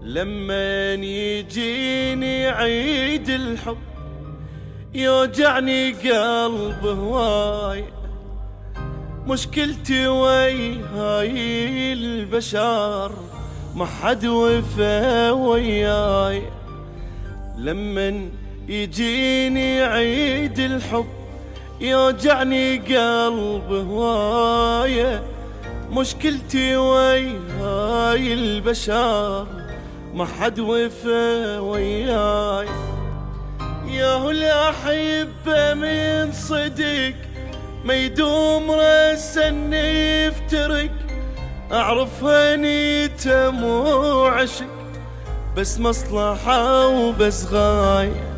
لما يجيني عيد الحب يوجعني قلب هواي، مشكلتي وياي البشر ما حد وفا وياي. لما يجيني عيد الحب يوجعني قلب هواي، مشكلتي وياي البشر ما حد وفا وياي. ياهو الأحبة من صدق ما يدوم رسن يفترق، أعرف هنيته مو عشق بس مصلحة وبس غاية.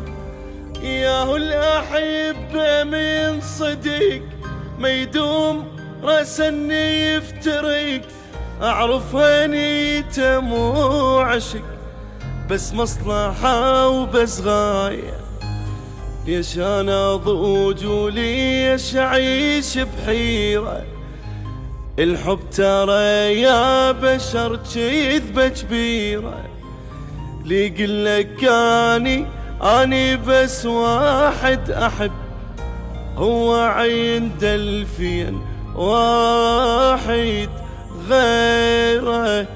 ياهو الأحبة من صدق ما يدوم رسن يفترق، أعرف هنيته مو عشق بس مصلحة وبس غاية. ليش أنا ضوج وليش أعيش بحيرة؟ الحب ترى يا بشر كذبة كبيرة. لي قلك أني بس واحد أحب، هو عند الفين واحد غيره